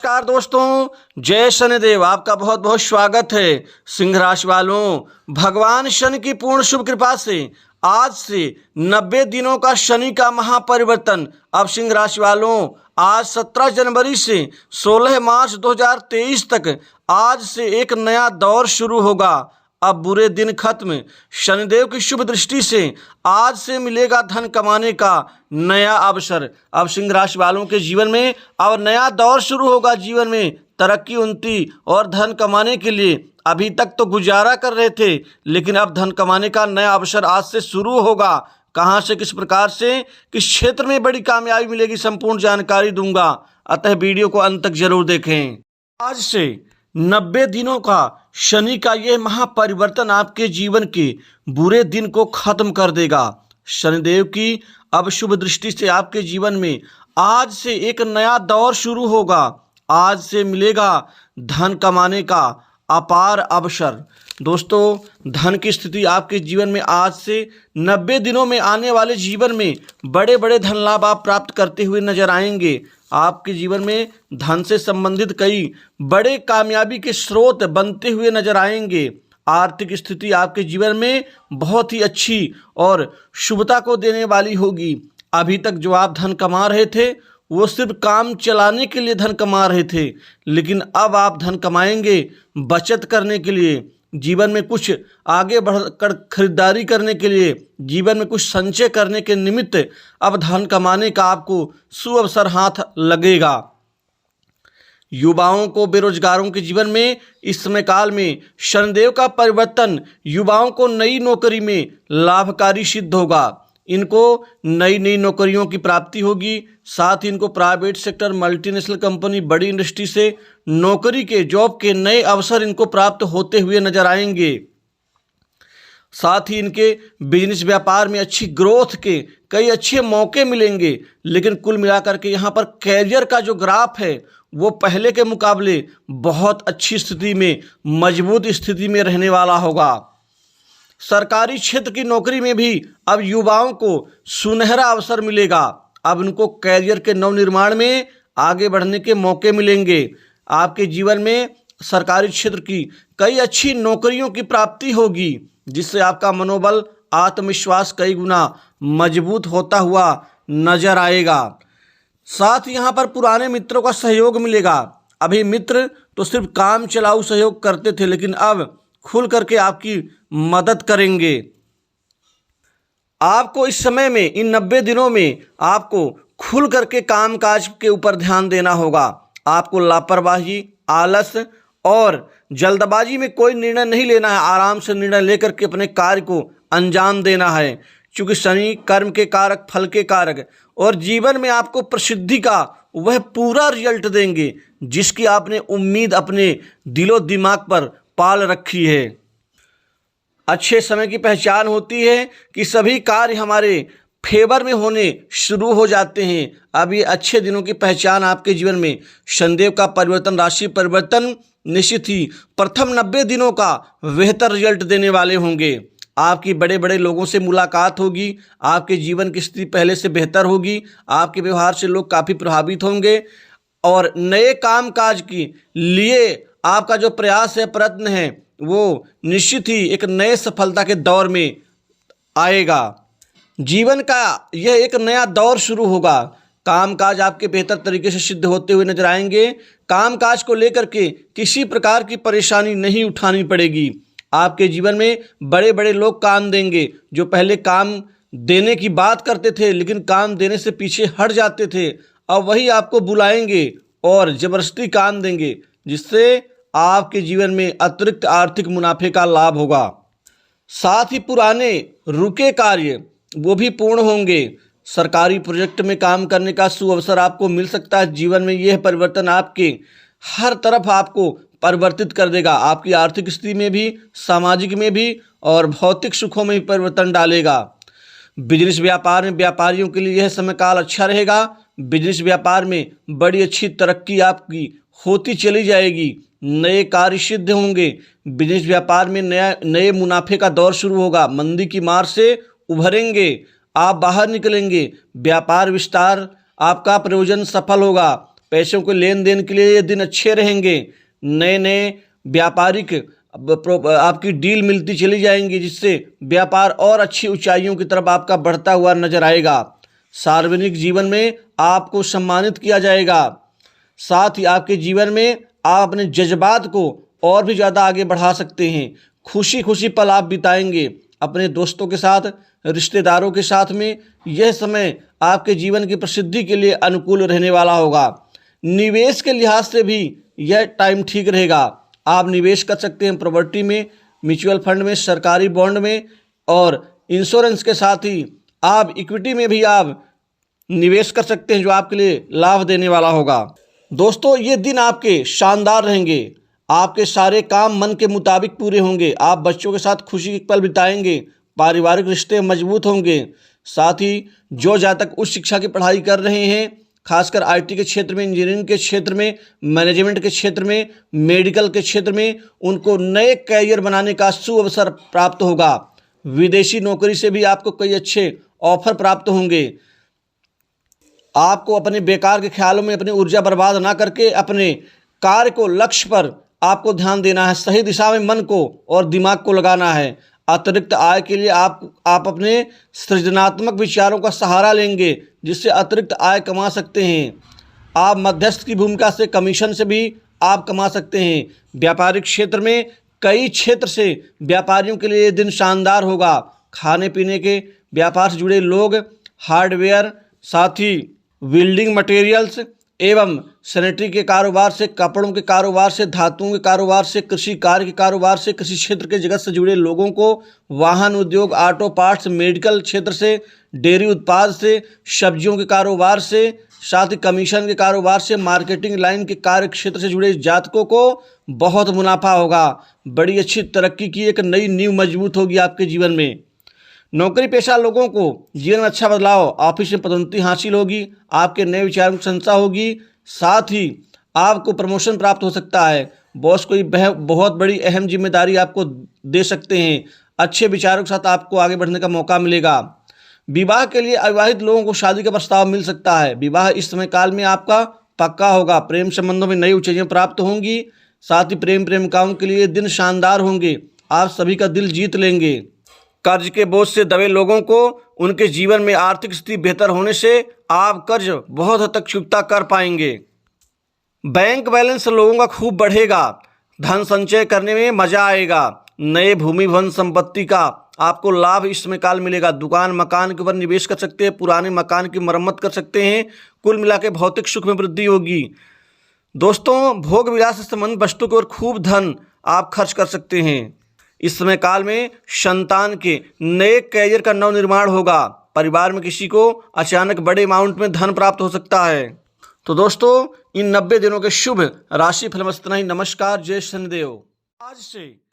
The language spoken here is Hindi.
नमस्कार दोस्तों, जय शनिदेव। आपका बहुत बहुत स्वागत है। सिंह राशि वालों, भगवान शनि की पूर्ण शुभ कृपा से आज से 90 दिनों का शनि का महापरिवर्तन अब सिंह राशि वालों आज 17 जनवरी से 16 मार्च 2023 तक आज से एक नया दौर शुरू होगा। अब बुरे दिन खत्म, शनिदेव की शुभ दृष्टि से आज से मिलेगा धन कमाने का नया अवसर। अब सिंह राशि वालों के जीवन में अब नया दौर शुरू होगा। जीवन में तरक्की, उन्नति और धन कमाने के लिए अभी तक तो गुजारा कर रहे थे, लेकिन अब धन कमाने का नया अवसर आज से शुरू होगा। कहाँ से, किस प्रकार से, किस क्षेत्र में बड़ी कामयाबी मिलेगी, संपूर्ण जानकारी दूंगा, अतः वीडियो को अंत तक जरूर देखें। आज से 90 दिनों का शनि का यह महापरिवर्तन आपके जीवन के बुरे दिन को खत्म कर देगा। शनिदेव की अब शुभ दृष्टि से आपके जीवन में आज से एक नया दौर शुरू होगा। आज से मिलेगा धन कमाने का अपार अवसर। दोस्तों, धन की स्थिति आपके जीवन में आज से 90 दिनों में आने वाले जीवन में बड़े बड़े धन लाभ आप प्राप्त करते हुए नजर आएंगे। आपके जीवन में धन से संबंधित कई बड़े कामयाबी के स्रोत बनते हुए नजर आएंगे। आर्थिक स्थिति आपके जीवन में बहुत ही अच्छी और शुभता को देने वाली होगी। अभी तक जो आप धन कमा रहे थे वो सिर्फ काम चलाने के लिए धन कमा रहे थे, लेकिन अब आप धन कमाएंगे बचत करने के लिए, जीवन में कुछ आगे बढ़कर खरीदारी करने के लिए, जीवन में कुछ संचय करने के निमित्त अब धन कमाने का आपको सुअवसर हाथ लगेगा। युवाओं को, बेरोजगारों के जीवन में इस समय काल में शनिदेव का परिवर्तन युवाओं को नई नौकरी में लाभकारी सिद्ध होगा। इनको नई नई नौकरियों की प्राप्ति होगी। साथ ही इनको प्राइवेट सेक्टर, मल्टीनेशनल कंपनी, बड़ी इंडस्ट्री से नौकरी के, जॉब के नए अवसर इनको प्राप्त होते हुए नजर आएंगे। साथ ही इनके बिजनेस व्यापार में अच्छी ग्रोथ के कई अच्छे मौके मिलेंगे। लेकिन कुल मिलाकर के यहाँ पर कैरियर का जो ग्राफ है वो पहले के मुकाबले बहुत अच्छी स्थिति में, मजबूत स्थिति में रहने वाला होगा। सरकारी क्षेत्र की नौकरी में भी अब युवाओं को सुनहरा अवसर मिलेगा। अब उनको कैरियर के नवनिर्माण में आगे बढ़ने के मौके मिलेंगे। आपके जीवन में सरकारी क्षेत्र की कई अच्छी नौकरियों की प्राप्ति होगी, जिससे आपका मनोबल, आत्मविश्वास कई गुना मजबूत होता हुआ नजर आएगा। साथ ही यहाँ पर पुराने मित्रों का सहयोग मिलेगा। अभी मित्र तो सिर्फ काम चलाऊ सहयोग करते थे, लेकिन अब खुल करके आपकी मदद करेंगे। आपको इस समय में, इन 90 दिनों में आपको खुल करके कामकाज के ऊपर ध्यान देना होगा। आपको लापरवाही, आलस और जल्दबाजी में कोई निर्णय नहीं लेना है। आराम से निर्णय लेकर के अपने कार्य को अंजाम देना है, क्योंकि शनि कर्म के कारक, फल के कारक, और जीवन में आपको प्रसिद्धि का वह पूरा रिजल्ट देंगे जिसकी आपने उम्मीद अपने दिलो दिमाग पर पाल रखी है। अच्छे समय की पहचान होती है कि सभी कार्य हमारे फेवर में होने शुरू हो जाते हैं। अब ये अच्छे दिनों की पहचान आपके जीवन में शनिदेव का परिवर्तन, राशि परिवर्तन निश्चित ही प्रथम 90 दिनों का बेहतर रिजल्ट देने वाले होंगे। आपकी बड़े बड़े लोगों से मुलाकात होगी। आपके जीवन की स्थिति पहले से बेहतर होगी। आपके व्यवहार से लोग काफ़ी प्रभावित होंगे और नए कामकाज के लिए आपका जो प्रयास है, प्रयत्न है, वो निश्चित ही एक नए सफलता के दौर में आएगा। जीवन का यह एक नया दौर शुरू होगा। कामकाज आपके बेहतर तरीके से सिद्ध होते हुए नजर आएंगे। कामकाज को लेकर के किसी प्रकार की परेशानी नहीं उठानी पड़ेगी। आपके जीवन में बड़े बड़े लोग काम देंगे। जो पहले काम देने की बात करते थे लेकिन काम देने से पीछे हट जाते थे, अब वही आपको बुलाएंगे और जबरदस्ती काम देंगे, जिससे आपके जीवन में अतिरिक्त आर्थिक मुनाफे का लाभ होगा। साथ ही पुराने रुके कार्य वो भी पूर्ण होंगे। सरकारी प्रोजेक्ट में काम करने का सुअवसर आपको मिल सकता है। जीवन में यह परिवर्तन आपके हर तरफ आपको परिवर्तित कर देगा। आपकी आर्थिक स्थिति में भी, सामाजिक में भी और भौतिक सुखों में भी परिवर्तन डालेगा। बिजनेस व्यापार में व्यापारियों के लिए यह समय काल अच्छा रहेगा। बिजनेस व्यापार में बड़ी अच्छी तरक्की आपकी होती चली जाएगी। नए कार्य सिद्ध होंगे। बिजनेस व्यापार में नए मुनाफे का दौर शुरू होगा। मंदी की मार से उभरेंगे, आप बाहर निकलेंगे। व्यापार विस्तार आपका प्रयोजन सफल होगा। पैसों के लेन देन के लिए ये दिन अच्छे रहेंगे। नए नए व्यापारिक आपकी डील मिलती चली जाएंगी, जिससे व्यापार और अच्छी ऊंचाइयों की तरफ आपका बढ़ता हुआ नजर आएगा। सार्वजनिक जीवन में आपको सम्मानित किया जाएगा। साथ ही आपके जीवन में आप अपने जज्बात को और भी ज़्यादा आगे बढ़ा सकते हैं। खुशी खुशी पल आप बिताएंगे अपने दोस्तों के साथ, रिश्तेदारों के साथ में। यह समय आपके जीवन की प्रसिद्धि के लिए अनुकूल रहने वाला होगा। निवेश के लिहाज से भी यह टाइम ठीक रहेगा। आप निवेश कर सकते हैं प्रॉपर्टी में, म्यूचुअल फंड में, सरकारी बॉन्ड में और इंश्योरेंस के साथ ही आप इक्विटी में भी आप निवेश कर सकते हैं, जो आपके लिए लाभ देने वाला होगा। दोस्तों, ये दिन आपके शानदार रहेंगे। आपके सारे काम मन के मुताबिक पूरे होंगे। आप बच्चों के साथ खुशी के पल बिताएंगे। पारिवारिक रिश्ते मजबूत होंगे। साथ ही जो जातक उच्च शिक्षा की पढ़ाई कर रहे हैं, खासकर आईटी के क्षेत्र में, इंजीनियरिंग के क्षेत्र में, मैनेजमेंट के क्षेत्र में, मेडिकल के क्षेत्र में, उनको नए कैरियर बनाने का शुभ अवसर प्राप्त होगा। विदेशी नौकरी से भी आपको कई अच्छे ऑफर प्राप्त होंगे। आपको अपने बेकार के ख्यालों में अपनी ऊर्जा बर्बाद ना करके अपने कार्य को, लक्ष्य पर आपको ध्यान देना है। सही दिशा में मन को और दिमाग को लगाना है। अतिरिक्त आय के लिए आप अपने सृजनात्मक विचारों का सहारा लेंगे, जिससे अतिरिक्त आय कमा सकते हैं। आप मध्यस्थ की भूमिका से, कमीशन से भी आप कमा सकते हैं। व्यापारिक क्षेत्र में कई क्षेत्र से व्यापारियों के लिए ये दिन शानदार होगा। खाने पीने के व्यापार से जुड़े लोग, हार्डवेयर, साथ ही बिल्डिंग मटेरियल्स एवं सैनिटरी के कारोबार से, कपड़ों के कारोबार से, धातुओं के कारोबार से, कृषि कार्य के कारोबार से, कृषि क्षेत्र के जगत से जुड़े लोगों को, वाहन उद्योग, ऑटो पार्ट्स, मेडिकल क्षेत्र से, डेयरी उत्पाद से, सब्जियों के कारोबार से, साथ ही कमीशन के कारोबार से, मार्केटिंग लाइन के कार्य क्षेत्र से जुड़े जातकों को बहुत मुनाफा होगा। बड़ी अच्छी तरक्की की एक नई नींव मजबूत होगी आपके जीवन में। नौकरी पेशा लोगों को जीवन में अच्छा बदलाव, ऑफिस में पदोन्नति हासिल होगी। आपके नए विचारों की संख्या होगी। साथ ही आपको प्रमोशन प्राप्त हो सकता है। बॉस कोई बहुत बड़ी अहम जिम्मेदारी आपको दे सकते हैं। अच्छे विचारों के साथ आपको आगे बढ़ने का मौका मिलेगा। विवाह के लिए अविवाहित लोगों को शादी का प्रस्ताव मिल सकता है। विवाह इस समय काल में आपका पक्का होगा। प्रेम संबंधों में नई ऊंचाइयां प्राप्त होंगी। साथ ही प्रेमिकाओं के लिए दिन शानदार होंगे। आप सभी का दिल जीत लेंगे। कर्ज के बोझ से दबे लोगों को उनके जीवन में आर्थिक स्थिति बेहतर होने से आप कर्ज बहुत हद तक चुकता कर पाएंगे। बैंक बैलेंस लोगों का खूब बढ़ेगा। धन संचय करने में मजा आएगा। नए भूमि भवन संपत्ति का आपको लाभ इस समय काल मिलेगा। दुकान मकान के ऊपर निवेश कर सकते हैं। पुराने मकान की मरम्मत कर सकते हैं। कुल मिला के भौतिक सुख में वृद्धि होगी। दोस्तों, भोग विलास से संबंधित वस्तु की ओर खूब धन आप खर्च कर सकते हैं। इस समय काल में संतान के नए कैरियर का नव निर्माण होगा। परिवार में किसी को अचानक बड़े अमाउंट में धन प्राप्त हो सकता है। तो दोस्तों, इन 90 दिनों के शुभ राशि फल में इतना ही। नमस्कार, जय शनिदेव। आज से